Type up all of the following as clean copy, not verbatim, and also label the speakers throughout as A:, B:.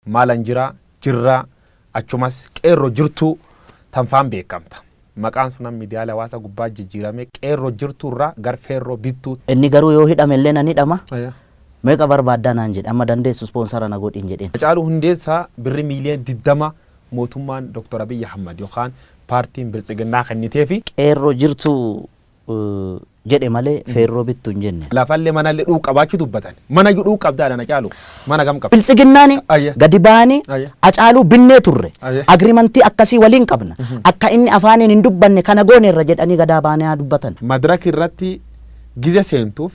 A: maalan jira jirra achumas qeerroo jirtu tanfaan beekamta. Maqaan sunan miidiyaa hawaasa gubbaa jijjiirame qeerroo jirturraa gar feerroo bittu.
B: Inni garuu yoo hidhame illee nan hidhama. Meeqa barbaaddaa naan jedhe amma dandeessu ispoonsara na godhin jedheen. Hacaaluu hundeessaa birri miiliyoona 20 mootummaan Dr. Abiy Ahmad yookaan paartiin biltsiginnaa kennitee fi qeerroo jirtu jedhe malee feerroo bittu hin jenne. Lafallee manallee dhuu qabaachuu dubbatan. Mana dhuu qabdaadhaan Hacaaluu mana gam qaba. Biltsiginnaani gadi baanii Hacaaluu binnee turre. Agriimantii akkasii waliin qabna. Akka inni afaaniin hin dubbanne kana goone irra jedhanii gadaa baanii haa dubbatan. Madiraka irratti gize seentuuf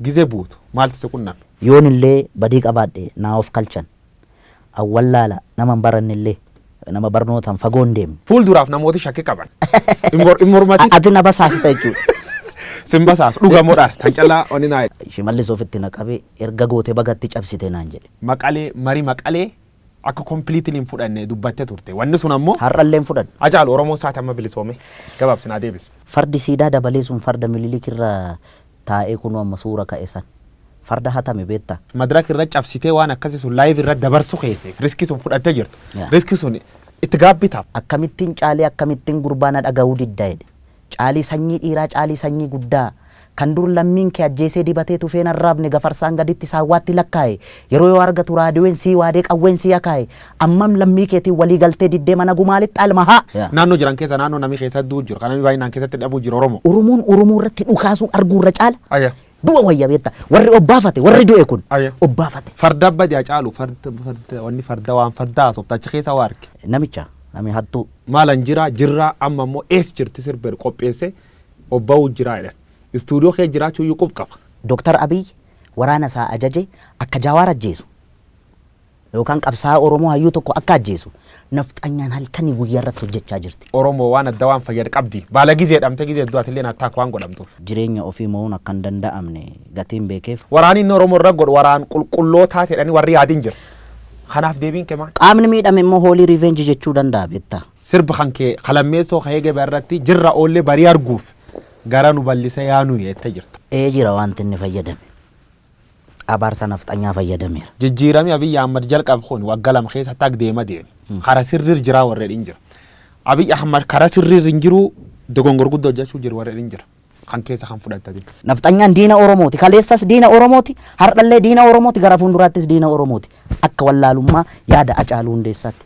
B: gize buutu maaltu si qunname? Yoon illee badii qabaadhe naa of kalchan. Awwallaala nama barannillee nama barnootaan fagoon deemne. Fuulduraaf namooti shakkii qaban. Immormati. Ati na basaasta jechuudha. Simbasaas dhugamuudhaan tan callaa oni naa. Shimallis ofitti naqabee erga gootee bagatti cabsite naan jedhe. Maqalee marii maqalee akka kompiliitiin hin fudhanne dubbattee turte. Wanni sun ammoo har'allee hin fudhanne. Hacaaluu Oromoo isaati amma bilisoome gabaabsinaa deebis. Fardi siidaa dabalee sun farda Minilik irra taa'ee kunoo amma suura ka'e san. Farda hatame beetta. Madiraka irra cabsitee waan akkasii sun live irra dabarsu keeteef riskii sun fudhattee jirtu. Riskii sun itti gaabbitaaf. Akkamittiin caalee akkamittiin gurbaana dhaga'uu diddaa jedhe. Caalii sanyii dhiiraa caalii sanyii guddaa kan dur lammiin kee ajjeesee dibatee tufeen arraabne gafarsaan gaditti saawwaatti lakkaa'e yeroo yoo argatu raadiyoon sii waadee qawween sii akaa'e ammam lammii keetiin walii galtee diddee mana gumaalitti almahaa. Naannoo jiran keessa naannoo namni keessa du'u jiru kanami baay'inaan keessatti dhabuu jiru Oromoo. Oromoo irratti dhukaasuu arguu irra caala. Du'a wayya beetta warri obbaafate warri du'e kun obbaafate. Farda badii Hacaaluu farda wanni farda waan fardaa sobtachi keessa waa arge. Namicha nami hattuu maalan jirra amma immoo ees jirti sirbeer qopheesse obbaa'uu jira jedhan. Istuudiyoo kee jiraachuu iyyuu qaba. Dr. Abiy waraana isaa ajaje akka Jawaar ajjeesu yookaan qabsaa Oromoo hayyuu tokko akka ajjeesu nafxanyaan halkanii guyyaa irratti hojjechaa jirti. Oromoo waan adda waan fayyad qabdi. Baala gizee dhamte gizee du'atillee attaak waan godhamtuuf. Jireenya ofii mo'uun akka hin danda'amne gatiin beekeef. Waraanni inni Oromoo irra godhu waraan qulqullootaa ta'edhani warri yaadiin jira. Kanaaf deebiin kee maal? Qaamni miidhame immoo hoolii revenge jechuu danda'a beektaa. Sirba kan kee qalammeessoo ka'ee gabaa irratti jirra oollee barii arguuf gara nu bal'isa yaanu jettee jirtu. Jira wanti inni fayyadame. Abaarsa nafxanyaa fayyadameera. Jijjiirame Abiy Ahmad jalqab kun waggaa lama keessa taag deema deemi. Kara sirriir jira warreen jira. Abiy Ahmad kara sirriir hin jiru dogongor guddoo hojjechuu jiru warreen jira. Kan keessa kan fudhatati. Nafxanyaan diina Oromooti. Kaleessas diina Oromooti. Har'allee diina Oromooti. Gara fuulduraattis diina Oromooti. Akka wallaalummaa yaada Hacaaluu Hundeessaatti.